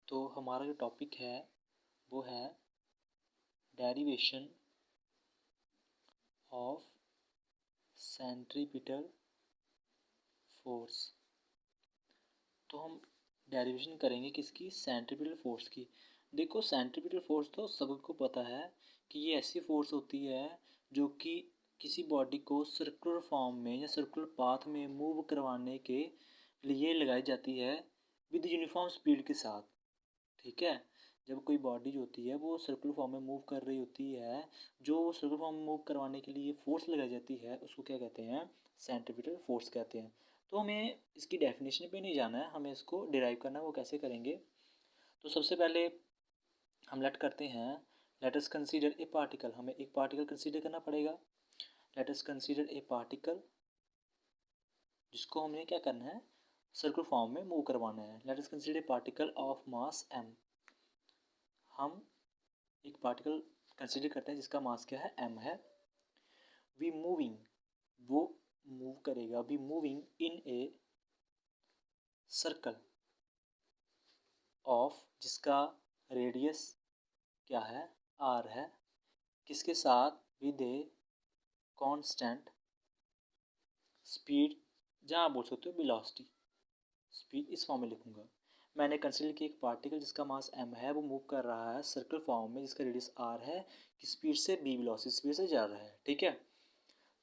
तो हमारा जो टॉपिक है वो है डेरिवेशन ऑफ सेंट्रीपिटल फोर्स। तो हम डेरिवेशन करेंगे किसकी? सेंट्रीपिटल फोर्स की। देखो सेंट्रीपिटल फोर्स तो सबको पता है कि ये ऐसी फोर्स होती है जो कि किसी बॉडी को सर्कुलर फॉर्म में या सर्कुलर पाथ में मूव करवाने के लिए लगाई जाती है विद यूनिफॉर्म स्पीड के साथ। ठीक है, जब कोई बॉडी जो होती है वो सर्कुलर फॉर्म में मूव कर रही होती है, जो सर्कुलर फॉर्म में मूव करवाने के लिए फोर्स लगाई जाती है उसको क्या कहते हैं? सेंट्रीपिटल फोर्स कहते हैं। तो हमें इसकी डेफिनेशन पे नहीं जाना है, हमें इसको डिराइव करना है। वो कैसे करेंगे? तो सबसे पहले हम लेट करते हैं, let us consider a particle. हमें एक पार्टिकल कंसीडर करना पड़ेगा। Let us consider a particle जिसको हमें क्या करना है? सर्कुलर फॉर्म में मूव करवाना है। Let us consider a particle of mass m। हम एक पार्टिकल कंसीडर करते हैं जिसका मास क्या है? m है। वी मूविंग, वो मूव करेगा, we moving in a circle of, जिसका रेडियस क्या है? r है। किसके साथ? विद ए कांस्टेंट स्पीड, जहाँ बोल सकते हो वेलोसिटी। स्पीड इस फॉर्म में लिखूंगा। मैंने कंसीडर किया एक पार्टिकल जिसका मास m है, वो मूव कर रहा है सर्कल फॉर्म में जिसका रेडियस r है, कि स्पीड से b वेलोसिटी स्पीड से जा रहा है। ठीक है,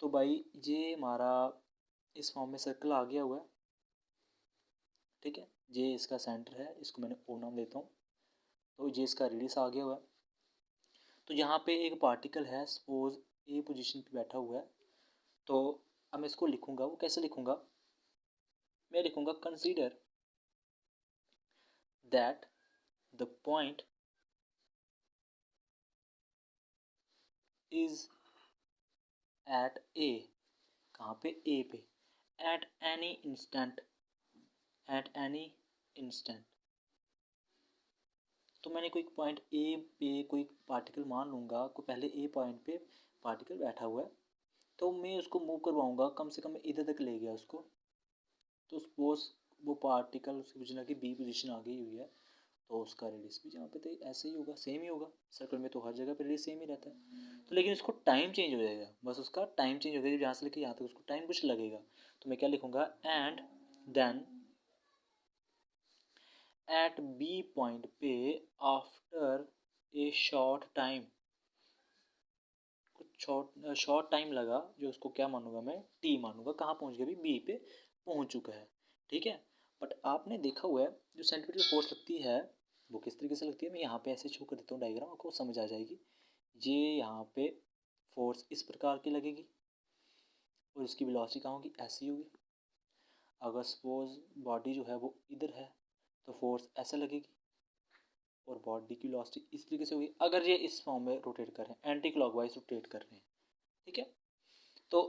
तो भाई ये हमारा इस फॉर्म में सर्कल आ गया हुआ है। ठीक है, ये इसका सेंटर है, इसको मैंने ओ नाम देता हूँ। तो ये इसका रेडियस आ गया हुआ है। तो यहाँ पे एक पार्टिकल है, सपोज ए पोजीशन पे बैठा हुआ है। तो अब मैं इसको लिखूंगा, वो कैसे लिखूंगा? मैं लिखूंगा consider that the point is at A. कहाँ पे? ए पे। At any instant, at any instant. तो मैंने कोई पॉइंट ए पे कोई पार्टिकल मान लूँगा, को पहले ए पॉइंट पे पार्टिकल बैठा हुआ है, तो मैं उसको मूव करवाऊँगा, कम से कम इधर तक ले गया उसको। तो सपोज वो पार्टिकल उसकी पोजीशन की बी पोजीशन आ गई हुई है, तो उसका रेडियस भी जहाँ पे थे ऐसे ही होगा, सेम ही होगा। सर्कल में तो हर जगह पे रेडियस सेम ही रहता है। तो लेकिन उसको टाइम चेंज हो जाएगा, बस उसका टाइम चेंज हो जाएगा, जहाँ से लेके यहाँ तक उसको टाइम कुछ लगेगा। तो मैं क्या लिखूँगा? And then at B point पे आफ्टर ए शॉर्ट टाइम, कुछ शॉर्ट टाइम लगा, जो उसको क्या मानूंगा मैं? टी मानूंगा। कहाँ पहुँच गया? अभी बी पे पहुँच चुका है। ठीक है, बट आपने देखा हुआ है जो सेंट्रीपिटल फोर्स लगती है वो किस तरीके से लगती है। मैं यहाँ पे ऐसे शो कर देता हूँ डायग्राम, आपको समझ आ जाएगी। ये यहाँ पे फोर्स इस प्रकार की लगेगी और इसकी वेलोसिटी कहाँ होगी? ऐसी होगी। अगर सपोज बॉडी जो है वो इधर है तो फोर्स ऐसे लगेगी और बॉडी की वेलोसिटी इस तरीके से होगी। अगर ये इस फॉर्म में रोटेट कर रहे हैं, एंटी क्लॉकवाइज रोटेट कर रहे हैं। ठीक है, तो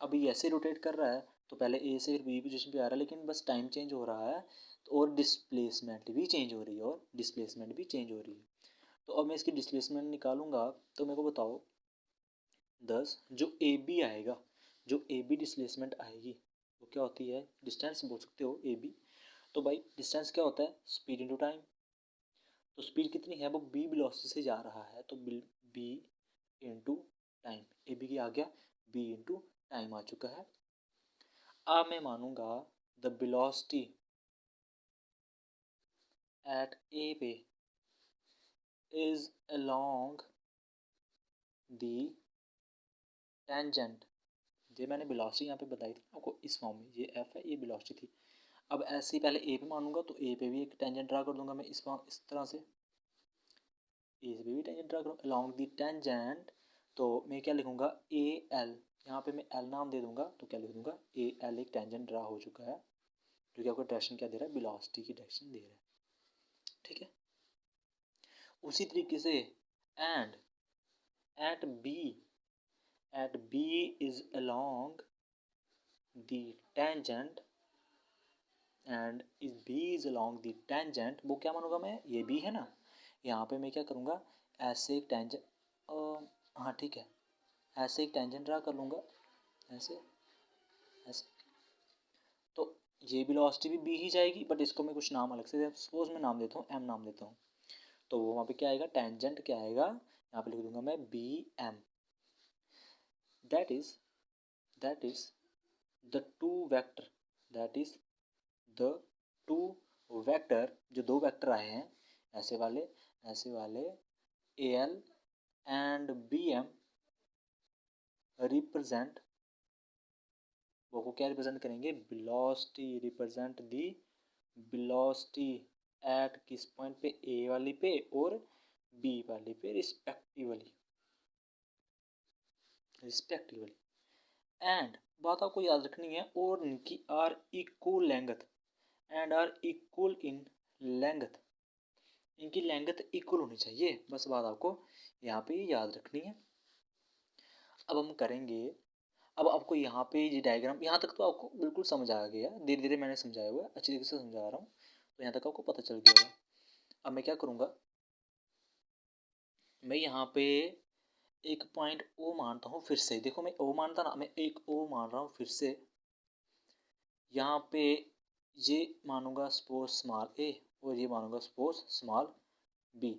अभी ऐसे रोटेट कर रहा है, तो पहले ए से फिर बी पोजीशन पे आ रहा है, लेकिन बस टाइम चेंज हो रहा है, तो और डिस्प्लेसमेंट भी चेंज हो रही है, और डिस्प्लेसमेंट भी चेंज हो रही है। तो अब मैं इसकी डिस्प्लेसमेंट निकालूंगा, तो मेरे को बताओ 10 जो ए बी आएगा, जो ए बी डिस्प्लेसमेंट आएगी वो क्या होती है? डिस्टेंस बोल सकते हो ए बी। तो भाई डिस्टेंस क्या होता है? Speed into time. तो स्पीड कितनी है? वो बी वेलोसिटी से जा रहा है, तो B into time. A B की आ गया, बी इंटू टाइम आ चुका है। अब मैं मानूंगा द वेलोसिटी एट ए पे इज अलोंग द टेंजेंट। ये मैंने वेलोसिटी यहाँ पे बताई थी आपको इस फॉर्म में, ये एफ है, ये वेलोसिटी थी। अब ऐसे ही पहले ए पे मानूंगा, तो ए पे भी एक टेंजेंट ड्रा कर दूंगा मैं इस तरह से। ए से भी टेंजेंट ड्रा करूँ अलोंग द टेंजेंट, तो मैं क्या लिखूंगा? A L. यहाँ पे मैं एल नाम दे दूंगा, तो क्या लिख दूंगा? ए एल एक टेंजेंट ड्रा हो चुका है, जो कि आपको डायरेक्शन क्या दे रहा है? वेलोसिटी की डायरेक्शन दे रहा है। ठीक है, उसी तरीके से and at B is along the tangent, and is B is along the tangent, वो क्या मानूंगा मैं? ये बी है ना, यहाँ पे मैं क्या करूँगा? ऐसे एक टेंजेंट, हाँ ठीक है, ऐसे एक टेंजेंट ड्रा कर लूँगा, ऐसे ऐसे। तो ये वेलोसिटी भी बी ही जाएगी, बट इसको मैं कुछ नाम अलग से, सपोज मैं नाम देता हूँ एम नाम देता हूँ, तो वो वहाँ पे क्या आएगा, टेंजेंट क्या आएगा, यहाँ पे लिख दूंगा मैं B M, that is the two vector, that is the two vector, जो दो वेक्टर आए हैं ऐसे वाले A L and B M represent, वो को क्या रिप्रेजेंट करेंगे, velocity, represent the velocity at किस पॉइंट पे, ए वाली पे और बी वाली पे रिस्पेक्टिवली एंड बात आपको याद रखनी है, और इनकी are equal length and are equal in length, इनकी लेंथ इक्वल होनी चाहिए, बस बात आपको यहाँ पे याद रखनी है। अब हम करेंगे, अब आपको यहाँ पे ये डायग्राम, यहाँ तक तो आपको बिल्कुल समझ आ गया, धीरे धीरे मैंने समझाया हुआ है, अच्छी तरीके से समझा रहा हूँ, तो यहाँ तक आपको पता चल गया होगा। अब मैं क्या करूँगा, मैं यहाँ पे एक पॉइंट ओ मानता हूँ फिर से, देखो मैं ओ मानता ना, मैं एक ओ मान रहा हूँ फिर से, यहाँ पे ये मानूंगा सपोज स्मॉल ए और ये मानूंगा सपोज स्मॉल बी।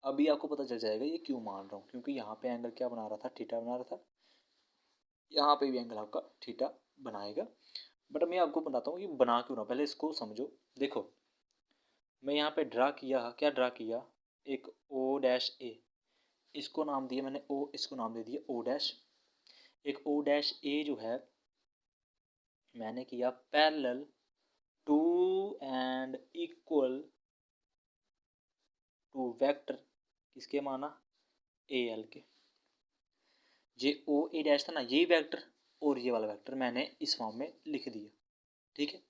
अभी आपको पता चल जाएगा ये क्यों मान रहा हूँ, क्योंकि यहाँ पे एंगल क्या बना रहा था, थीटा बना रहा था, यहाँ पे भी एंगल आपका थीटा बनाएगा, बट मैं आपको बताता हूँ कि बना क्यों रहा, पहले इसको समझो। देखो मैं यहाँ पे ड्रा किया, क्या ड्रा किया, एक ओ डैश ए, इसको नाम दिया मैंने ओ, इसको नाम दे दिया ओ डैश, एक ओ डैश ए जो है मैंने किया parallel to and equal to vector, किसके माना, ए एल के, ये ओ ए डैश था ना, ये वेक्टर और ये वाला वेक्टर मैंने इस फॉर्म में लिख दिया, ठीक है,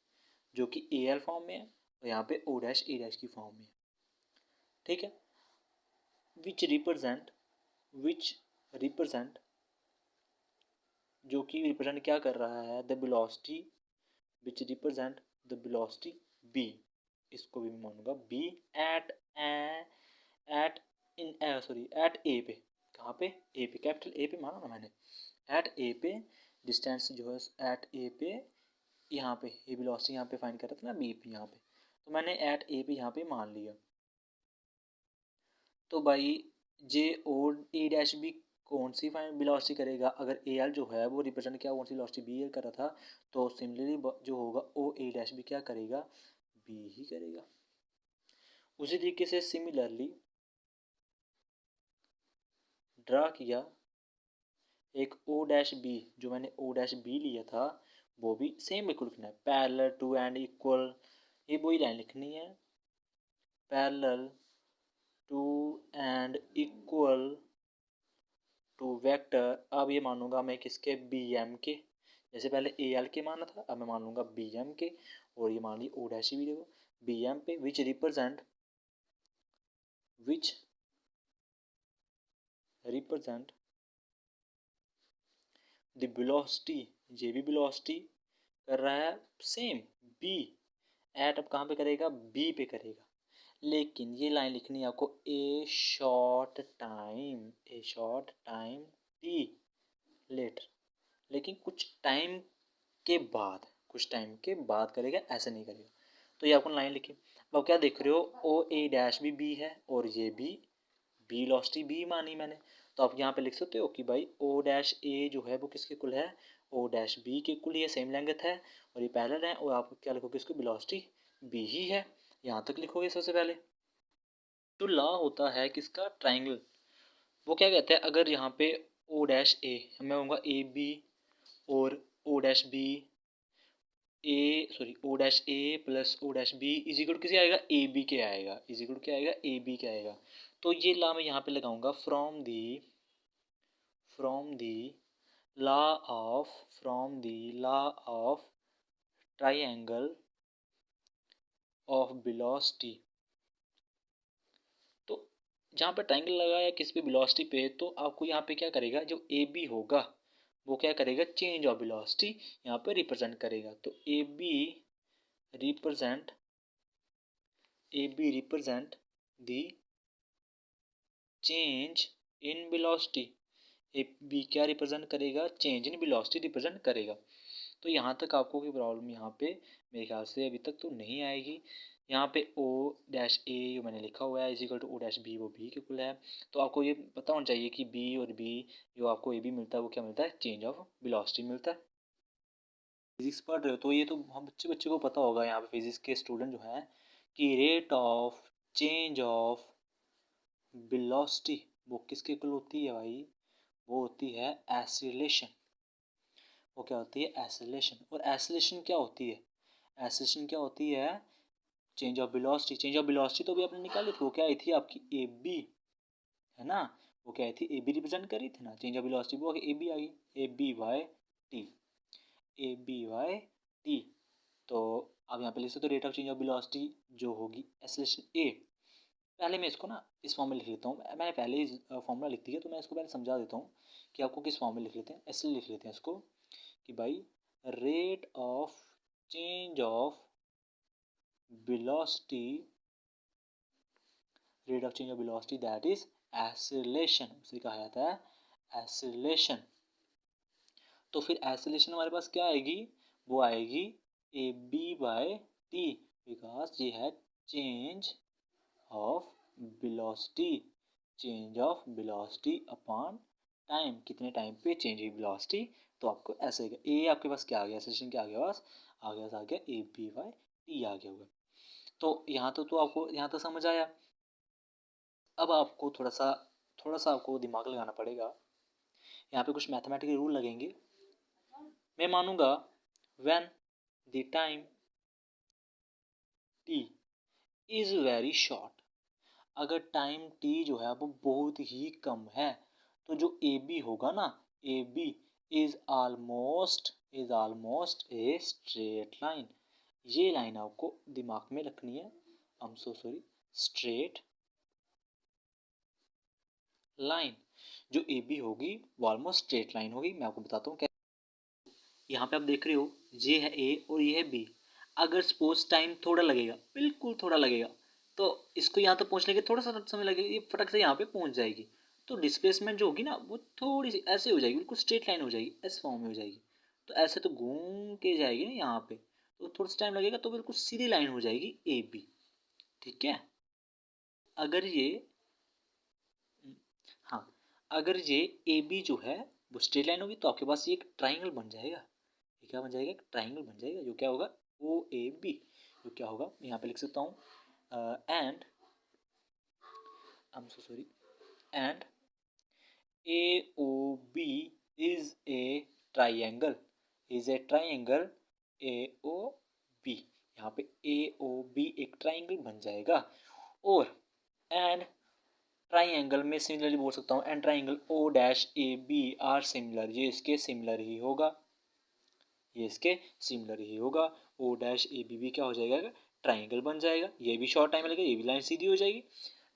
जो कि ए एल फॉर्म में है और यहाँ पे ओ डैश ए डैश की फॉर्म में है, ठीक है, विच रिप्रेजेंट जो कि रिप्रेजेंट क्या कर रहा है, the velocity which represent the velocity B, इसको भी मैं मानूंगा B at at in sorry at A पे, कहाँ पे, ए पे, कैपिटल ए पे माना ना मैंने, एट ए पे डिस्टेंस जो है एट ए पे, यहाँ पे ये वेलोसिटी यहाँ पे फाइंड कर रहा था ना बी पे यहाँ पे, तो मैंने एट ए पे यहाँ पे मान लिया, तो भाई जे ओ ए डैश बी कौन सी फाइंड वेलोसिटी करेगा, अगर ए एल जो है वो रिप्रेजेंट क्या कौन सी वेलोसिटी बी एल कर रहा था, तो सिमिलरली जो होगा ओ ए डैश बी क्या करेगा, बी ही करेगा। उसी तरीके से सिमिलरली ड्रा किया एक ओ डैश बी, जो मैंने ओ डैश बी लिया था वो भी सेम बिल्कुल लिखना है, पैरेलल टू एंड इक्वल, ये वही लाइन लिखनी है, parallel to and equal to vector, अब ये मानूंगा मैं किसके, बी एम के, जैसे पहले ए एल के माना था, अब मैं मान लूँगा बी एम के, और ये मान ली ओ डैश भी, देखो बी एम पे, विच रिप्रेजेंट द वेलोसिटी, ये भी वेलोसिटी कर रहा है सेम बी एट, अब कहाँ पे करेगा, बी पे करेगा, लेकिन ये लाइन लिखनी है आपको, a short time T later, लेकिन कुछ टाइम के बाद करेगा, ऐसे नहीं करेगा, तो ये आपको लाइन लिखी, अब क्या देख रहे हो, ओ ए डैश भी बी है और ये भी बी वेलोसिटी बी मानी मैंने, तो आप यहाँ पे लिख सकते हो कि भाई ओ डैश ए जो है वो किसके कुल है, ओ डैश बी के कुल, ये सेम लेंथ है और ये पैरेलल है, और आप क्या लिखोगे इसको, वेलोसिटी बी ही है, यहाँ तक लिखोगे सबसे पहले। तो लॉ होता है किसका, ट्राइंगल, वो क्या कहते हैं, अगर यहाँ पे ओ डैश ए, मैं कहूँगा ए बी और O dash B, O dash A plus O dash B is equal किसी आएगा, ए बी के आएगा, इज इक्वल क्या आएगा, ए बी के आएगा, तो ये लॉ मैं यहाँ पे लगाऊंगा, from the law of triangle of velocity, तो जहाँ पे ट्राइंगल लगाया किस पे, वेलोसिटी पे, तो आपको यहाँ पे क्या करेगा, जो ए बी होगा वो क्या करेगा, चेंज ऑफ वेलोसिटी यहाँ पे रिप्रेजेंट करेगा, तो A B represent the change in velocity, A B क्या रिप्रेजेंट करेगा, चेंज इन वेलोसिटी रिप्रेजेंट करेगा, तो यहाँ तक आपको कोई प्रॉब्लम यहाँ पे मेरे ख्याल से अभी तक तो नहीं आएगी। यहाँ पे ओ डैश ए जो मैंने लिखा हुआ है is equal to O dash B, वो बी के इक्वल है। तो आपको ये पता होना चाहिए कि बी और बी जो आपको ए बी मिलता है वो क्या मिलता है, चेंज ऑफ वेलोसिटी मिलता है। फिजिक्स पढ़ रहे हो तो ये तो हम बच्चे बच्चे को पता होगा, यहाँ पे फिजिक्स के स्टूडेंट जो हैं, कि rate of change of velocity वो किसके इक्वल होती है भाई, वो होती है एक्सीलरेशन। वो क्या होती है, एक्सीलरेशन। और एक्सीलरेशन क्या होती है, एक्सीलरेशन क्या होती है, change of velocity. Change of velocity तो भी आपने निकाली थी, वो क्या आई थी आपकी ए बी, है ना, वो क्या आई थी ए बी रिप्रेजेंट करी थी ना, चेंज ऑफ वेलोसिटी वो ए बी आ गई, A B Y T, A B Y T. तो अब यहाँ पे लिख सकते हो rate of change of velocity जो होगी एक्सीलरेशन ए। पहले मैं इसको ना इस फॉर्म में लिख लेता हूँ, मैंने पहले ही फॉर्मूला लिख दिया तो मैं इसको पहले समझा देता हूँ कि आपको किस फॉर्म में लिख लेते हैं। ऐसे लिख लेते हैं इसको कि भाई rate of change of velocity, rate of change of velocity that is acceleration, उसे कहा जाता है एक्सीलरेशन। तो फिर एक्सीलरेशन हमारे पास क्या आएगी, वो आएगी A B by T, because ये है change of velocity, change of velocity upon time, कितने टाइम पे चेंज हुई वेलोसिटी। तो आपको ऐसे ए आपके पास क्या आ गया, एक्सीलरेशन क्या आ गया, पास आ गया ए बी बाई टी आ गया होगा। तो यहाँ तो आपको यहाँ तक समझ आया। अब आपको थोड़ा सा आपको दिमाग लगाना पड़ेगा, यहाँ पे कुछ मैथमेटिकल रूल लगेंगे। मैं मानूंगा when the time T is very short, अगर टाइम टी जो है वो बहुत ही कम है, तो जो ए बी होगा ना, A B is almost a straight line. ये लाइन आपको दिमाग में रखनी है, I am so sorry, straight line. जो ए बी होगी वो ऑलमोस्ट स्ट्रेट लाइन होगी। मैं आपको बताता हूँ, यहाँ पे आप देख रहे हो ये है ए और ये है बी। अगर सपोज टाइम थोड़ा लगेगा, बिल्कुल थोड़ा लगेगा, तो इसको यहाँ तक पहुँचने के थोड़ा सा समय लगेगा, ये फटक से यहाँ पे पहुँच जाएगी। तो डिस्प्लेसमेंट जो होगी ना वो थोड़ी सी ऐसे हो जाएगी, बिल्कुल स्ट्रेट लाइन हो जाएगी, ऐसे फॉर्म में हो जाएगी। तो ऐसे तो घूम के जाएगी ना यहाँ पे, तो थोड़ा सा टाइम लगेगा, तो बिल्कुल सीधी लाइन हो जाएगी ए बी। ठीक है, अगर ये हाँ, अगर ये ए बी जो है वो स्ट्रेट लाइन होगी, तो आपके पास ये एक ट्राइंगल बन जाएगा। ये क्या बन जाएगा, एक ट्राइंगल बन जाएगा, जो क्या होगा ओ ए बी। जो क्या होगा यहाँ पे लिख सकता हूँ, and I am so sorry, and A O B is a triangle, is a triangle A O B. यहाँ पे ए ओ बी एक ट्राइंगल बन जाएगा। और एंड ट्राइंगल में सिमिलरली बोल सकता हूँ, and triangle O dash A B R similar, ये इसके सिमिलर ही होगा, ये इसके सिमिलर ही होगा। ओ डैश ए बी भी क्या हो जाएगा, ट्राइंगल बन जाएगा, ये भी शॉर्ट टाइम लगेगा, ये भी लाइन सीधी हो जाएगी।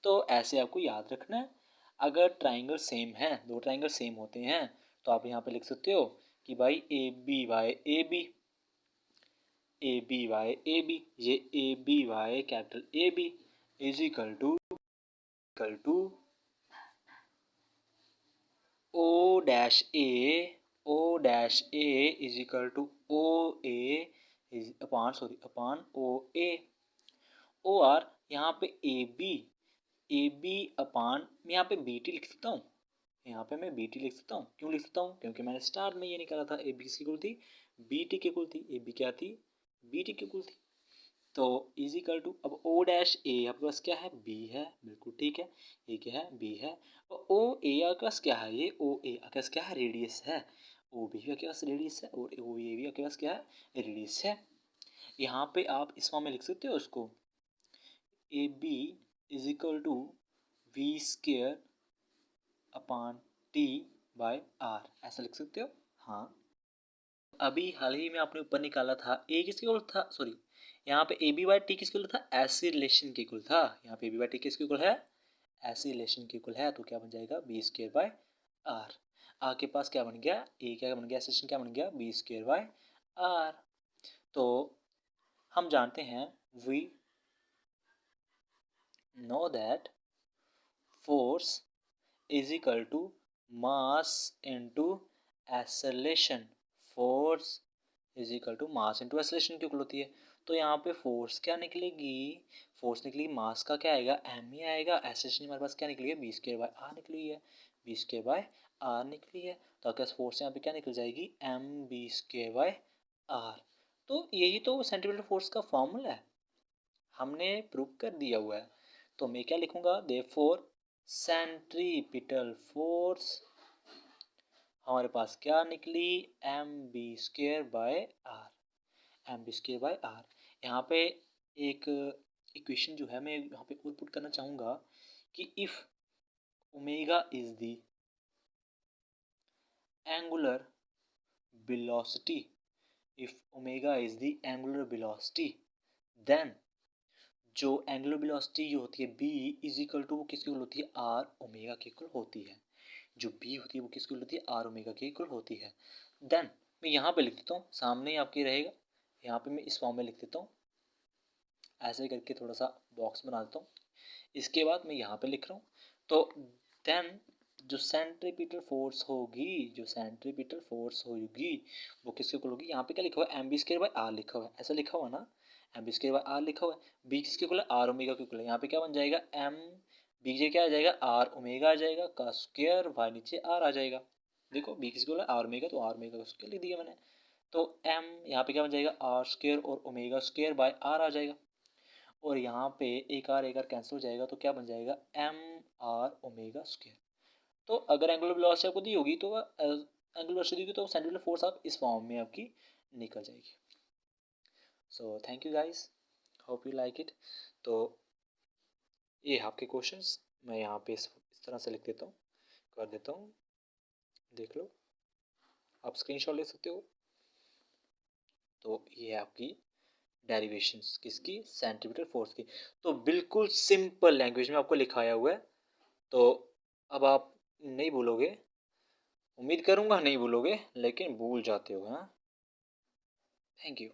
तो ऐसे आपको याद रखना है। अगर ट्राइंगल सेम है, दो ट्राइंगल सेम होते हैं, तो आप यहाँ पे लिख सकते हो कि भाई A B Y A B, A B Y A B, ये A B Y capital A B is equal to O dash A is equal to O A is upon O A. O R यहाँ पे A B upon, मैं यहाँ पे B T लिख सकता हूँ, यहाँ पे मैं बी टी लिख सकता हूँ। क्यों लिख सकता हूँ, क्योंकि मैंने स्टार में ये निकाला था ए बी किसकी इक्वल थी, बी टी की इक्वल थी, ए बी क्या थी, बी टी की इक्वल थी। तो इज इक्वल टू, अब ओ डैश ए आपके पास क्या है, बी है, बिल्कुल ठीक है, ये क्या है, बी है। और ओ ए आपके पास क्या है, ये ओ ए आपके पास क्या है, रेडियस है। ओ बी आपके पास रेडियस है, और ओ ए भी आपके पास क्या है, रेडियस है। यहाँ पे आप इस फॉर्म में लिख सकते हो उसको, A B is equal to V square upon T by R, ऐसा लिख सकते हो। हाँ, अभी हाल ही में आपने ऊपर निकाला था ए किसके इक्वल था, सॉरी, यहाँ पे ए बी बाई टी किसके इक्वल था, एसिलेशन के इक्वल था। यहाँ पे ए बी बाई टी किसके इक्वल है, एसिलेशन के इक्वल है। तो क्या बन जाएगा, बी स्केयर बाय आर। आपके पास क्या बन गया, ए क्या बन गया, एसिलेशन क्या बन गया, बी स्केयर बाय आर। तो हम जानते हैं, we know that force is equal to mass into acceleration, force is equal to mass into acceleration की इक्वल होती है। तो यहाँ पे फोर्स क्या निकलेगी, फोर्स निकलेगी मास का क्या आएगा एम ही आएगा, एक्सेलरेशन हमारे पास क्या निकली है बी स्क्वायर बाय आर निकली है, बी स्क्वायर बाय आर निकली है। तो आपके पास फोर्स यहाँ पे क्या निकल जाएगी M B square by R. तो यही तो सेंटीमीटर फोर्स का फॉर्मूला है, हमने प्रूव कर दिया हुआ है। तो मैं क्या लिखूंगा, देयरफॉर सेंट्रीपिटल फोर्स हमारे पास क्या निकली M B square by R, M B square by R. यहाँ पे एक इक्वेशन जो है मैं यहाँ पे और पुट करना चाहूँगा कि if omega is the angular velocity, if omega is the angular velocity, then जो एंगुलर वेलोसिटी जो होती है बी इज इक्वल टू वो किसकी इक्वल होती है आर ओमेगा की इक्वल होती है। जो बी होती है वो किसकी इक्वल होती है आर ओमेगा की इक्वल होती है। देन मैं यहाँ पे लिख देता हूँ, सामने ही आपके रहेगा, यहाँ पे मैं इस फॉर्म में लिख देता हूँ, ऐसे करके थोड़ा सा बॉक्स बना देता हूँ। इसके बाद मैं यहाँ पे लिख रहा हूँ, तो देन जो सेंट्रीपिटल फोर्स होगी, जो सेंट्रीपिटल फोर्स होगी वो किसके इक्वल होगी, यहाँ पे क्या लिखा हुआ है M B square by R लिखा हुआ है, ऐसा लिखा हुआ है ना, M B square by R लिखा हुआ है। बी किसके इक्वल है आर ओमेगा के इक्वल है, यहाँ पे क्या बन जाएगा एम बी जे क्या आ जाएगा आर ओमेगा आ जाएगा का स्क्वायर वाई नीचे आर आ जाएगा। देखो बी किसके इक्वल है आर ओमेगा, तो आर ओमेगा का स्क्वायर लिख दिया मैंने। तो एम यहाँ पे क्या बन जाएगा आर स्क्वायर और ओमेगा स्क्वायर बाय आर आ जाएगा, और यहाँ पे एक आर कैंसिल हो जाएगा, तो क्या बन जाएगा एम आर ओमेगा स्क्वायर। तो अगर एंगुलर वेलोसिटी आपको दी होगी तो एंगुलर वेलोसिटी की तो सेंट्रीपिटल फोर्स आप इस फॉर्म में आपकी निकल जाएगी। So thank you guys, hope you like it. तो ये आपके क्वेश्चंस मैं यहाँ पे इस तरह से लिख देता हूँ, कर देता हूँ, देख लो, आप स्क्रीनशॉट ले सकते हो। तो ये है आपकी डेरिवेशंस किसकी सेंटीमीटर फोर्स की। तो बिल्कुल सिंपल लैंग्वेज में आपको लिखाया हुआ है, तो अब आप नहीं भूलोगे, उम्मीद करूँगा नहीं भूलोगे, लेकिन भूल जाते हो। हाँ, थैंक यू।